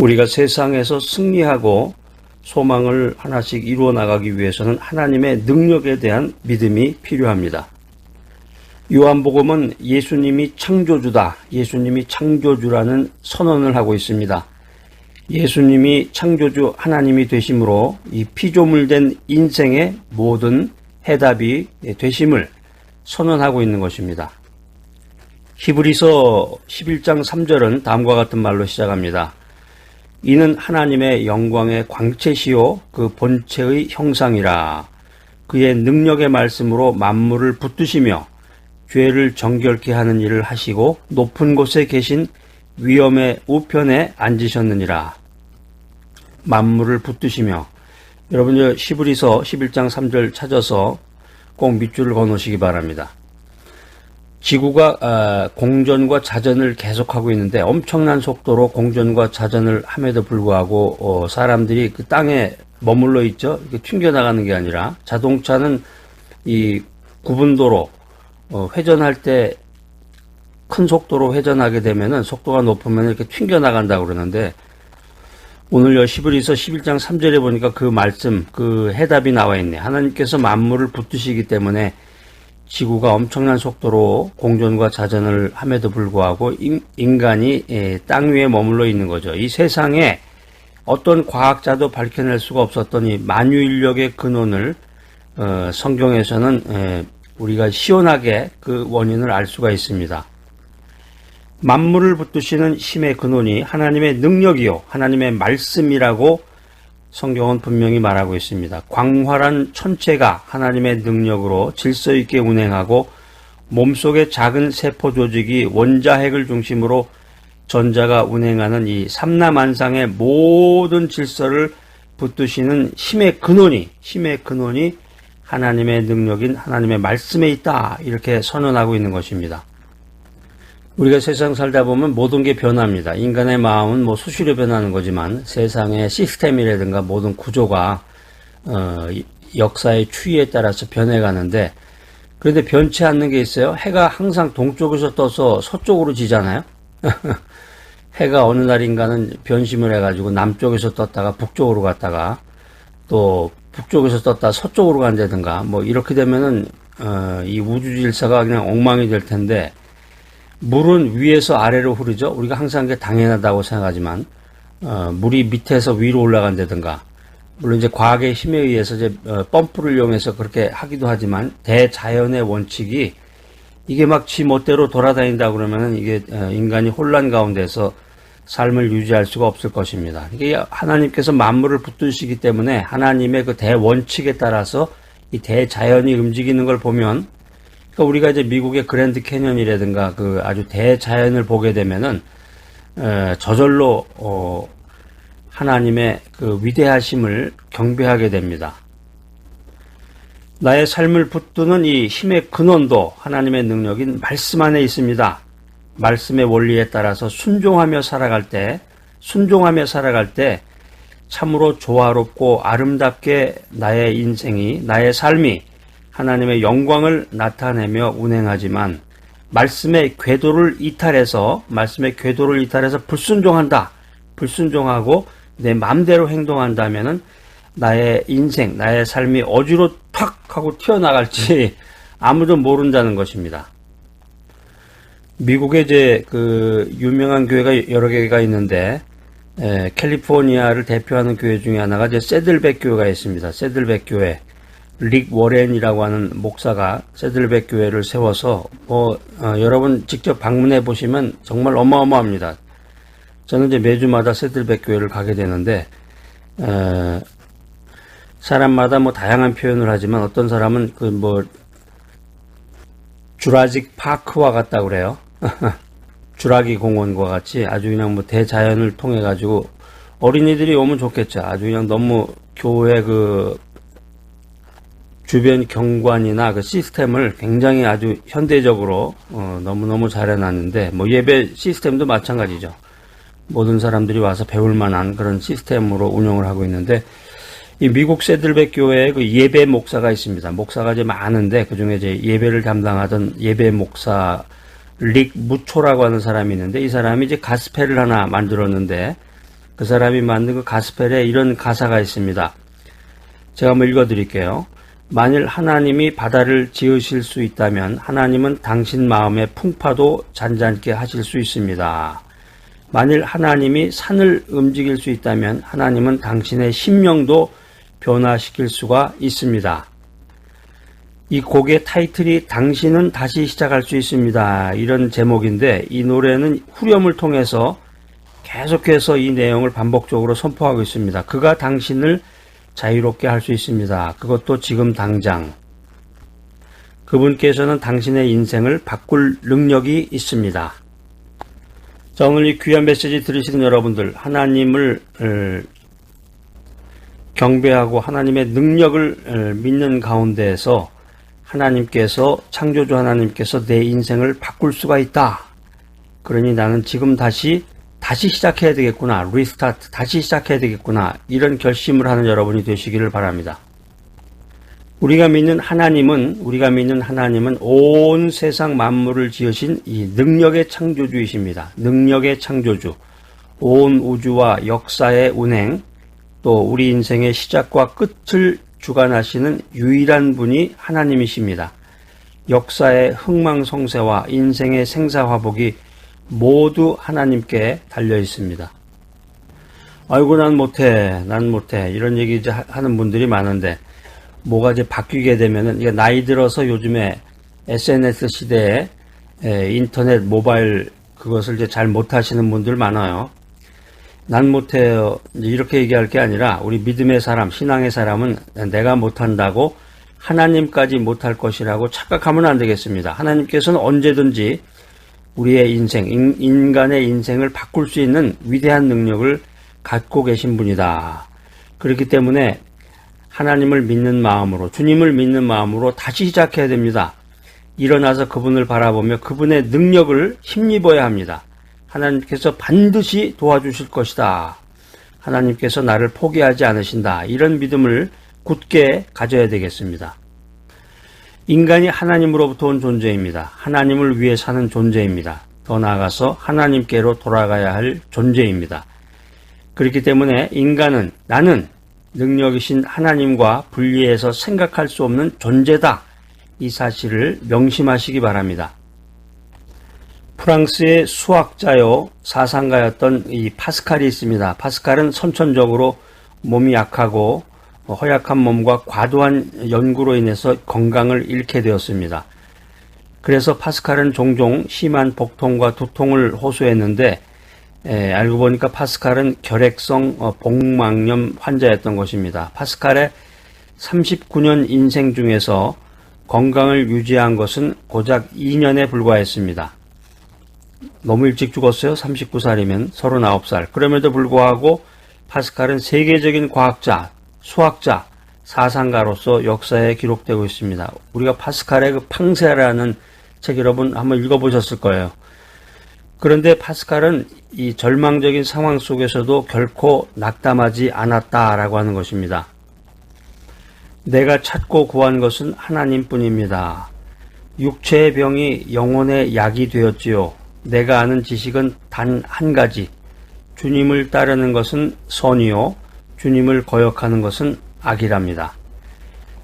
우리가 세상에서 승리하고 소망을 하나씩 이루어 나가기 위해서는 하나님의 능력에 대한 믿음이 필요합니다. 요한복음은 예수님이 창조주다, 예수님이 창조주라는 선언을 하고 있습니다. 예수님이 창조주 하나님이 되심으로 이 피조물된 인생의 모든 해답이 되심을 선언하고 있는 것입니다. 히브리서 11장 3절은 다음과 같은 말로 시작합니다. 이는 하나님의 영광의 광채시요 그 본체의 형상이라. 그의 능력의 말씀으로 만물을 붙드시며 죄를 정결케 하는 일을 하시고 높은 곳에 계신 위엄의 우편에 앉으셨느니라. 만물을 붙드시며, 여러분 히브리서 11장 3절 찾아서 꼭 밑줄을 그어놓으시기 바랍니다. 지구가 공전과 자전을 계속하고 있는데 엄청난 속도로 공전과 자전을 함에도 불구하고 사람들이 그 땅에 머물러 있죠. 튕겨나가는 게 아니라 자동차는 이 구분도로 회전할 때 큰 속도로 회전하게 되면은 속도가 높으면 이렇게 튕겨나간다고 그러는데 오늘 히브리서 11장 3절에 보니까 그 말씀, 그 해답이 나와 있네. 하나님께서 만물을 붙드시기 때문에 지구가 엄청난 속도로 공전과 자전을 함에도 불구하고 인간이 땅 위에 머물러 있는 거죠. 이 세상에 어떤 과학자도 밝혀낼 수가 없었던 이 만유인력의 근원을 성경에서는 우리가 시원하게 그 원인을 알 수가 있습니다. 만물을 붙드시는 힘의 근원이 하나님의 능력이요, 하나님의 말씀이라고 성경은 분명히 말하고 있습니다. 광활한 천체가 하나님의 능력으로 질서 있게 운행하고 몸속의 작은 세포 조직이 원자핵을 중심으로 전자가 운행하는 이 삼라만상의 모든 질서를 붙드시는 힘의 근원이 하나님의 능력인 하나님의 말씀에 있다, 이렇게 선언하고 있는 것입니다. 우리가 세상 살다 보면 모든 게 변합니다. 인간의 마음은 수시로 변하는 거지만 세상의 시스템이라든가 모든 구조가 역사의 추이에 따라서 변해가는데, 그런데 변치 않는 게 있어요. 해가 항상 동쪽에서 떠서 서쪽으로 지잖아요. 해가 어느 날인가는 변심을 해가지고 남쪽에서 떴다가 북쪽으로 갔다가 또 북쪽에서 떴다 서쪽으로 간다든가 이렇게 되면은 이 우주 질서가 그냥 엉망이 될 텐데, 물은 위에서 아래로 흐르죠. 우리가 항상 그게 당연하다고 생각하지만 물이 밑에서 위로 올라간다든가, 물론 이제 과학의 힘에 의해서 이제 펌프를 이용해서 그렇게 하기도 하지만 대자연의 원칙이 이게 막 지 멋대로 돌아다닌다 그러면은 이게 인간이 혼란 가운데서 삶을 유지할 수가 없을 것입니다. 이게 하나님께서 만물을 붙드시기 때문에 하나님의 그 대원칙에 따라서 이 대자연이 움직이는 걸 보면, 그러니까 우리가 이제 미국의 그랜드 캐년이라든가 그 아주 대자연을 보게 되면은 저절로 하나님의 그 위대하심을 경배하게 됩니다. 나의 삶을 붙드는 이 힘의 근원도 하나님의 능력인 말씀 안에 있습니다. 말씀의 원리에 따라서 순종하며 살아갈 때 참으로 조화롭고 아름답게 나의 인생이, 나의 삶이 하나님의 영광을 나타내며 운행하지만 말씀의 궤도를 이탈해서 불순종하고 내 마음대로 행동한다면은 나의 인생, 나의 삶이 어디로 탁 하고 튀어나갈지 아무도 모른다는 것입니다. 미국에 이제 그 유명한 교회가 여러 개가 있는데 캘리포니아를 대표하는 교회 중에 하나가 이제 새들백 교회가 있습니다. 새들백 교회. 릭 워렌이라고 하는 목사가 새들백 교회를 세워서 여러분 직접 방문해 보시면 정말 어마어마합니다. 저는 이제 매주마다 새들백 교회를 가게 되는데 사람마다 다양한 표현을 하지만 어떤 사람은 주라직 파크와 같다고 그래요. 주라기 공원과 같이 아주 그냥 대자연을 통해 가지고 어린이들이 오면 좋겠죠. 아주 그냥 너무 교회 그 주변 경관이나 그 시스템을 굉장히 아주 현대적으로 너무너무 잘 해놨는데 예배 시스템도 마찬가지죠. 모든 사람들이 와서 배울 만한 그런 시스템으로 운영을 하고 있는데, 이 미국 새들백 교회에 그 예배 목사가 있습니다. 목사가 이제 많은데 그 중에 이제 예배를 담당하던 예배 목사 릭 무초라고 하는 사람이 있는데, 이 사람이 이제 가스펠을 하나 만들었는데 그 사람이 만든 그 가스펠에 이런 가사가 있습니다. 제가 한번 읽어드릴게요. 만일 하나님이 바다를 지으실 수 있다면 하나님은 당신 마음의 풍파도 잔잔케 하실 수 있습니다. 만일 하나님이 산을 움직일 수 있다면 하나님은 당신의 심령도 변화시킬 수가 있습니다. 이 곡의 타이틀이 당신은 다시 시작할 수 있습니다. 이런 제목인데 이 노래는 후렴을 통해서 계속해서 이 내용을 반복적으로 선포하고 있습니다. 그가 당신을 자유롭게 할 수 있습니다. 그것도 지금 당장. 그분께서는 당신의 인생을 바꿀 능력이 있습니다. 자, 오늘 이 귀한 메시지 들으시는 여러분들, 하나님을 경배하고 하나님의 능력을 믿는 가운데에서 하나님께서, 창조주 하나님께서 내 인생을 바꿀 수가 있다. 그러니 나는 지금 다시 시작해야 되겠구나. 리스타트, 다시 시작해야 되겠구나. 이런 결심을 하는 여러분이 되시기를 바랍니다. 우리가 믿는 하나님은 온 세상 만물을 지으신 이 능력의 창조주이십니다. 능력의 창조주. 온 우주와 역사의 운행, 또 우리 인생의 시작과 끝을 주관하시는 유일한 분이 하나님이십니다. 역사의 흥망성쇠와 인생의 생사화복이 모두 하나님께 달려 있습니다. 아이고 난 못해 이런 얘기 이제 하는 분들이 많은데 뭐가 이제 바뀌게 되면은 이게 나이 들어서 요즘에 SNS 시대에 인터넷 모바일 그것을 이제 잘 못하시는 분들 많아요. 난 못해요 이렇게 얘기할 게 아니라 우리 믿음의 사람, 신앙의 사람은 내가 못한다고 하나님까지 못할 것이라고 착각하면 안 되겠습니다. 하나님께서는 언제든지 우리의 인생, 인간의 인생을 바꿀 수 있는 위대한 능력을 갖고 계신 분이다. 그렇기 때문에 하나님을 믿는 마음으로, 주님을 믿는 마음으로 다시 시작해야 됩니다. 일어나서 그분을 바라보며 그분의 능력을 힘입어야 합니다. 하나님께서 반드시 도와주실 것이다. 하나님께서 나를 포기하지 않으신다. 이런 믿음을 굳게 가져야 되겠습니다. 인간이 하나님으로부터 온 존재입니다. 하나님을 위해 사는 존재입니다. 더 나아가서 하나님께로 돌아가야 할 존재입니다. 그렇기 때문에 인간은 나는 능력이신 하나님과 분리해서 생각할 수 없는 존재다. 이 사실을 명심하시기 바랍니다. 프랑스의 수학자요 사상가였던 이 파스칼이 있습니다. 파스칼은 선천적으로 몸이 약하고 허약한 몸과 과도한 연구로 인해서 건강을 잃게 되었습니다. 그래서 파스칼은 종종 심한 복통과 두통을 호소했는데 알고 보니까 파스칼은 결핵성 복막염 환자였던 것입니다. 파스칼의 39년 인생 중에서 건강을 유지한 것은 고작 2년에 불과했습니다. 너무 일찍 죽었어요. 39살이면 39살. 그럼에도 불구하고 파스칼은 세계적인 과학자, 수학자, 사상가로서 역사에 기록되고 있습니다. 우리가 파스칼의 그 팡세라는 책 여러분 한번 읽어보셨을 거예요. 그런데 파스칼은 이 절망적인 상황 속에서도 결코 낙담하지 않았다라고 하는 것입니다. 내가 찾고 구한 것은 하나님뿐입니다. 육체의 병이 영혼의 약이 되었지요. 내가 아는 지식은 단 한 가지. 주님을 따르는 것은 선이요. 주님을 거역하는 것은 악이랍니다.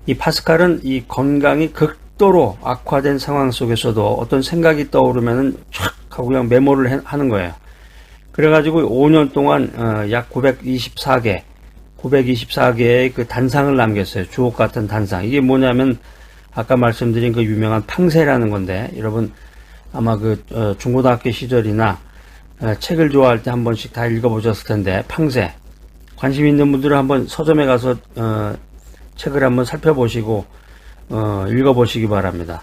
이 파스칼은 이 건강이 극도로 악화된 상황 속에서도 어떤 생각이 떠오르면은 촥 하고 그냥 메모를 하는 거예요. 그래가지고 5년 동안 약 924개의 그 단상을 남겼어요. 주옥 같은 단상. 이게 뭐냐면 아까 말씀드린 그 유명한 팡세라는 건데 여러분 아마 그 중고등학교 시절이나 책을 좋아할 때 한 번씩 다 읽어보셨을 텐데 팡세. 관심 있는 분들은 한번 서점에 가서 책을 한번 살펴보시고 읽어보시기 바랍니다.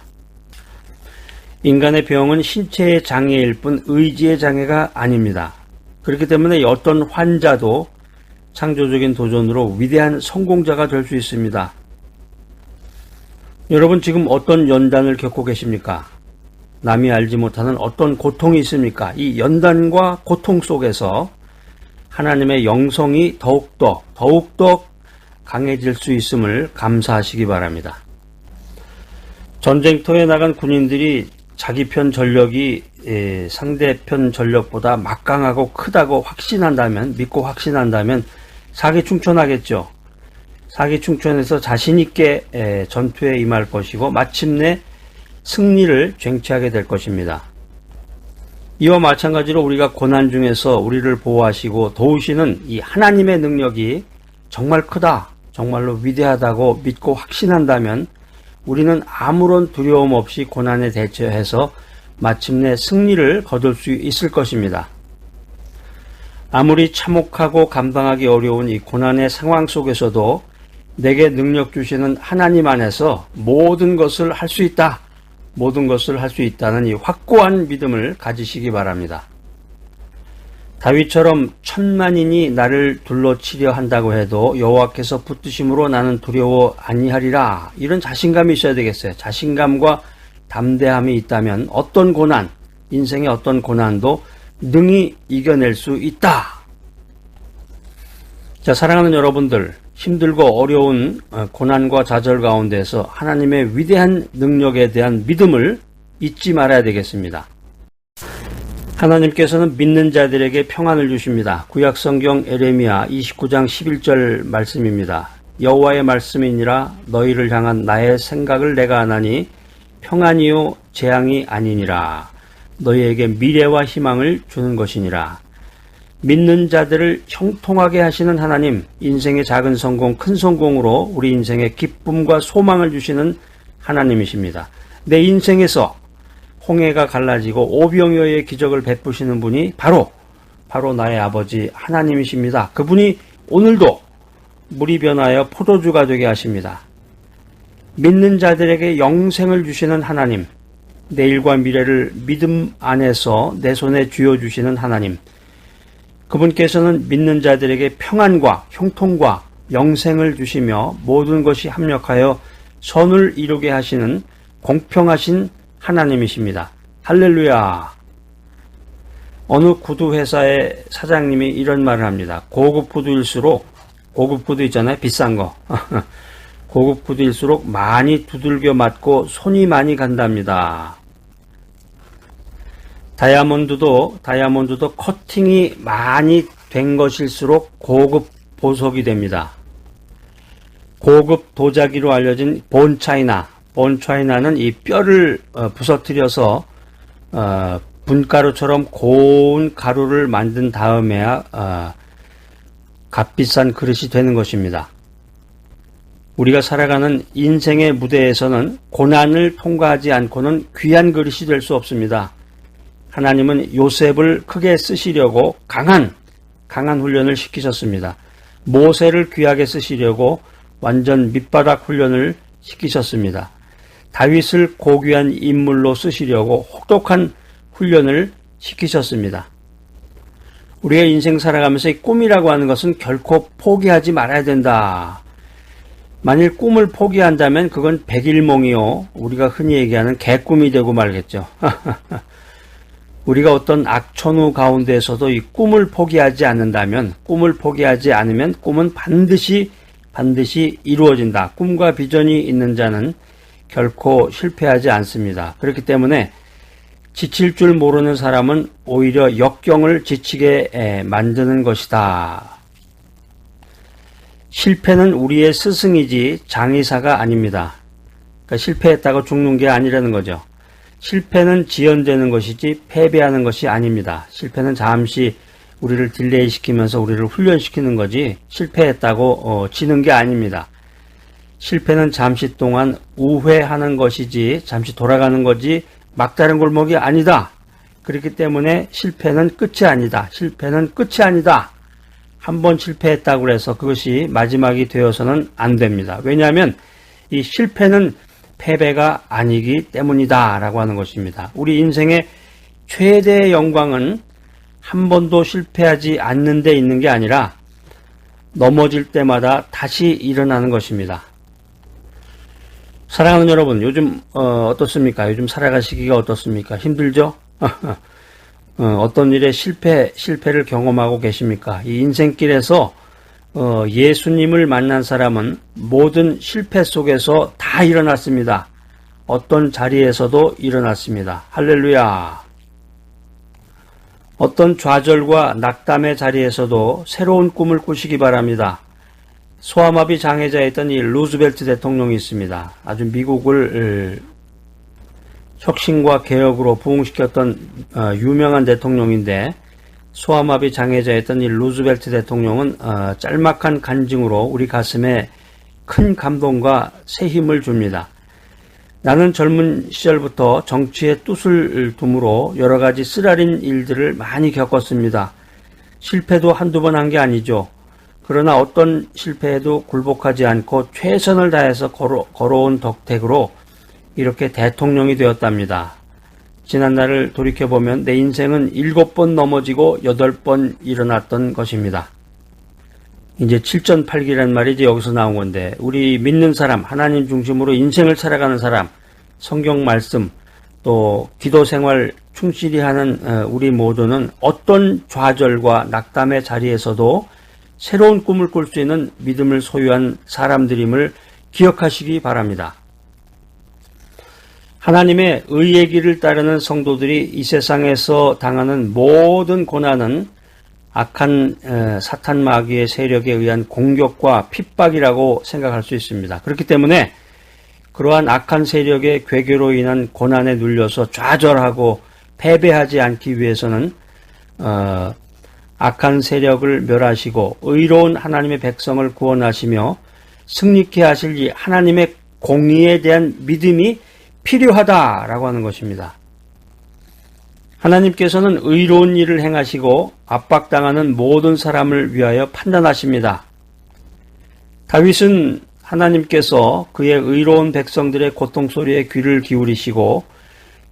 인간의 병은 신체의 장애일 뿐 의지의 장애가 아닙니다. 그렇기 때문에 어떤 환자도 창조적인 도전으로 위대한 성공자가 될 수 있습니다. 여러분 지금 어떤 연단을 겪고 계십니까? 남이 알지 못하는 어떤 고통이 있습니까? 이 연단과 고통 속에서 하나님의 영성이 더욱더 강해질 수 있음을 감사하시기 바랍니다. 전쟁터에 나간 군인들이 자기 편 전력이 상대편 전력보다 막강하고 크다고 믿고 확신한다면 사기충천하겠죠. 사기충천해서 자신있게 전투에 임할 것이고 마침내 승리를 쟁취하게 될 것입니다. 이와 마찬가지로 우리가 고난 중에서 우리를 보호하시고 도우시는 이 하나님의 능력이 정말 크다, 정말로 위대하다고 믿고 확신한다면 우리는 아무런 두려움 없이 고난에 대처해서 마침내 승리를 거둘 수 있을 것입니다. 아무리 참혹하고 감당하기 어려운 이 고난의 상황 속에서도 내게 능력 주시는 하나님 안에서 모든 것을 할 수 있다, 모든 것을 할 수 있다는 이 확고한 믿음을 가지시기 바랍니다. 다윗처럼 천만인이 나를 둘러치려 한다고 해도 여호와께서 붙드심으로 나는 두려워 아니하리라, 이런 자신감이 있어야 되겠어요. 자신감과 담대함이 있다면 어떤 고난, 인생의 어떤 고난도 능히 이겨낼 수 있다. 자, 사랑하는 여러분들, 힘들고 어려운 고난과 좌절 가운데서 하나님의 위대한 능력에 대한 믿음을 잊지 말아야 되겠습니다. 하나님께서는 믿는 자들에게 평안을 주십니다. 구약성경 에레미야 29장 11절 말씀입니다. 여호와의 말씀이니라 너희를 향한 나의 생각을 내가 아나니 평안이요 재앙이 아니니라. 너희에게 미래와 희망을 주는 것이니라. 믿는 자들을 형통하게 하시는 하나님, 인생의 작은 성공, 큰 성공으로 우리 인생의 기쁨과 소망을 주시는 하나님이십니다. 내 인생에서 홍해가 갈라지고 오병이어의 기적을 베푸시는 분이 바로 나의 아버지 하나님이십니다. 그분이 오늘도 물이 변하여 포도주가 되게 하십니다. 믿는 자들에게 영생을 주시는 하나님, 내일과 미래를 믿음 안에서 내 손에 쥐어주시는 하나님, 그분께서는 믿는 자들에게 평안과 형통과 영생을 주시며 모든 것이 합력하여 선을 이루게 하시는 공평하신 하나님이십니다. 할렐루야. 어느 구두회사의 사장님이 이런 말을 합니다. 고급 구두일수록, 고급 구두 있잖아요, 비싼 거. 고급 구두일수록 많이 두들겨 맞고 손이 많이 간답니다. 다이아몬드도 커팅이 많이 된 것일수록 고급 보석이 됩니다. 고급 도자기로 알려진 본차이나는 이 뼈를 부서뜨려서 분가루처럼 고운 가루를 만든 다음에야 값비싼 그릇이 되는 것입니다. 우리가 살아가는 인생의 무대에서는 고난을 통과하지 않고는 귀한 그릇이 될 수 없습니다. 하나님은 요셉을 크게 쓰시려고 강한 훈련을 시키셨습니다. 모세를 귀하게 쓰시려고 완전 밑바닥 훈련을 시키셨습니다. 다윗을 고귀한 인물로 쓰시려고 혹독한 훈련을 시키셨습니다. 우리가 인생 살아가면서 이 꿈이라고 하는 것은 결코 포기하지 말아야 된다. 만일 꿈을 포기한다면 그건 백일몽이요, 우리가 흔히 얘기하는 개꿈이 되고 말겠죠. 우리가 어떤 악천후 가운데에서도 이 꿈을 포기하지 않는다면, 꿈을 포기하지 않으면 꿈은 반드시 이루어진다. 꿈과 비전이 있는 자는 결코 실패하지 않습니다. 그렇기 때문에 지칠 줄 모르는 사람은 오히려 역경을 지치게 만드는 것이다. 실패는 우리의 스승이지 장의사가 아닙니다. 그러니까 실패했다고 죽는 게 아니라는 거죠. 실패는 지연되는 것이지 패배하는 것이 아닙니다. 실패는 잠시 우리를 딜레이 시키면서 우리를 훈련시키는 거지 실패했다고 지는 게 아닙니다. 실패는 잠시 동안 우회하는 것이지 잠시 돌아가는 거지 막다른 골목이 아니다. 그렇기 때문에 실패는 끝이 아니다. 실패는 끝이 아니다. 한번 실패했다고 해서 그것이 마지막이 되어서는 안 됩니다. 왜냐하면 이 실패는 패배가 아니기 때문이다 라고 하는 것입니다. 우리 인생의 최대의 영광은 한 번도 실패하지 않는 데 있는 게 아니라 넘어질 때마다 다시 일어나는 것입니다. 사랑하는 여러분, 요즘 어떻습니까? 요즘 살아가시기가 어떻습니까? 힘들죠? 어떤 일에 실패를 경험하고 계십니까? 이 인생길에서 예수님을 만난 사람은 모든 실패 속에서 다 일어났습니다. 어떤 자리에서도 일어났습니다. 할렐루야. 어떤 좌절과 낙담의 자리에서도 새로운 꿈을 꾸시기 바랍니다. 소아마비 장애자였던 이 루즈벨트 대통령이 있습니다. 아주 미국을 혁신과 개혁으로 부흥시켰던 유명한 대통령인데, 소아마비 장애자였던 이 루즈벨트 대통령은 짤막한 간증으로 우리 가슴에 큰 감동과 새 힘을 줍니다. 나는 젊은 시절부터 정치에 뚜을 둠으로 여러 가지 쓰라린 일들을 많이 겪었습니다. 실패도 한두 번 한 게 아니죠. 그러나 어떤 실패에도 굴복하지 않고 최선을 다해서 걸어온 덕택으로 이렇게 대통령이 되었답니다. 지난날을 돌이켜보면 내 인생은 7번 넘어지고 8번 일어났던 것입니다. 이제 7전8기란 말이 이제 여기서 나온 건데, 우리 믿는 사람, 하나님 중심으로 인생을 살아가는 사람, 성경 말씀, 또 기도 생활 충실히 하는 우리 모두는 어떤 좌절과 낙담의 자리에서도 새로운 꿈을 꿀 수 있는 믿음을 소유한 사람들임을 기억하시기 바랍니다. 하나님의 의의 길을 따르는 성도들이 이 세상에서 당하는 모든 고난은 악한 사탄 마귀의 세력에 의한 공격과 핍박이라고 생각할 수 있습니다. 그렇기 때문에 그러한 악한 세력의 괴계로 인한 고난에 눌려서 좌절하고 패배하지 않기 위해서는 악한 세력을 멸하시고 의로운 하나님의 백성을 구원하시며 승리케 하실 이 하나님의 공의에 대한 믿음이 필요하다라고 하는 것입니다. 하나님께서는 의로운 일을 행하시고 압박당하는 모든 사람을 위하여 판단하십니다. 다윗은 하나님께서 그의 의로운 백성들의 고통 소리에 귀를 기울이시고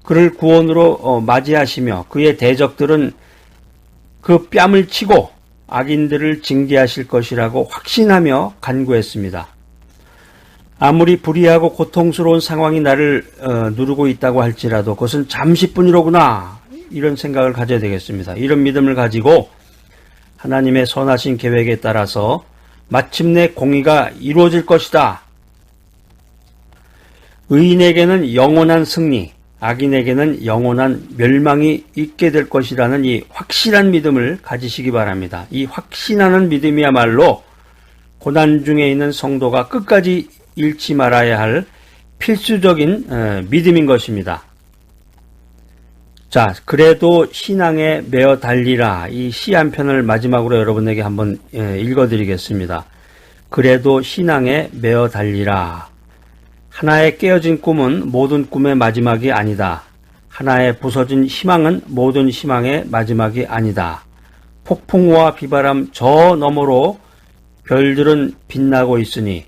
그를 구원으로 맞이하시며 그의 대적들은 그 뺨을 치고 악인들을 징계하실 것이라고 확신하며 간구했습니다. 아무리 불의하고 고통스러운 상황이 나를 누르고 있다고 할지라도 그것은 잠시뿐이로구나, 이런 생각을 가져야 되겠습니다. 이런 믿음을 가지고 하나님의 선하신 계획에 따라서 마침내 공의가 이루어질 것이다. 의인에게는 영원한 승리, 악인에게는 영원한 멸망이 있게 될 것이라는 이 확실한 믿음을 가지시기 바랍니다. 이 확신하는 믿음이야말로 고난 중에 있는 성도가 끝까지 잃지 말아야 할 필수적인 믿음인 것입니다. 자, 그래도 신앙에 매어 달리라, 이 시 한 편을 마지막으로 여러분에게 한번 읽어드리겠습니다. 그래도 신앙에 매어 달리라. 하나의 깨어진 꿈은 모든 꿈의 마지막이 아니다. 하나의 부서진 희망은 모든 희망의 마지막이 아니다. 폭풍우와 비바람 저 너머로 별들은 빛나고 있으니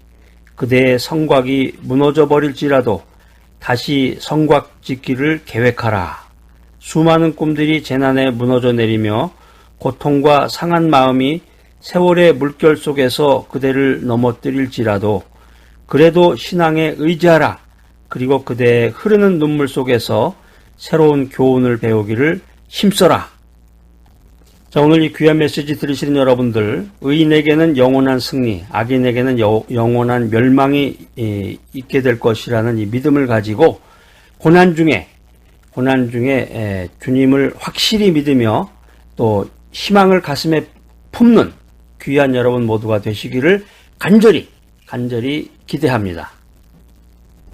그대의 성곽이 무너져 버릴지라도 다시 성곽 짓기를 계획하라. 수많은 꿈들이 재난에 무너져 내리며 고통과 상한 마음이 세월의 물결 속에서 그대를 넘어뜨릴지라도 그래도 신앙에 의지하라. 그리고 그대의 흐르는 눈물 속에서 새로운 교훈을 배우기를 힘써라. 자, 오늘 이 귀한 메시지 들으시는 여러분들, 의인에게는 영원한 승리, 악인에게는 영원한 멸망이 있게 될 것이라는 이 믿음을 가지고 고난 중에 주님을 확실히 믿으며 또 희망을 가슴에 품는 귀한 여러분 모두가 되시기를 간절히 기대합니다.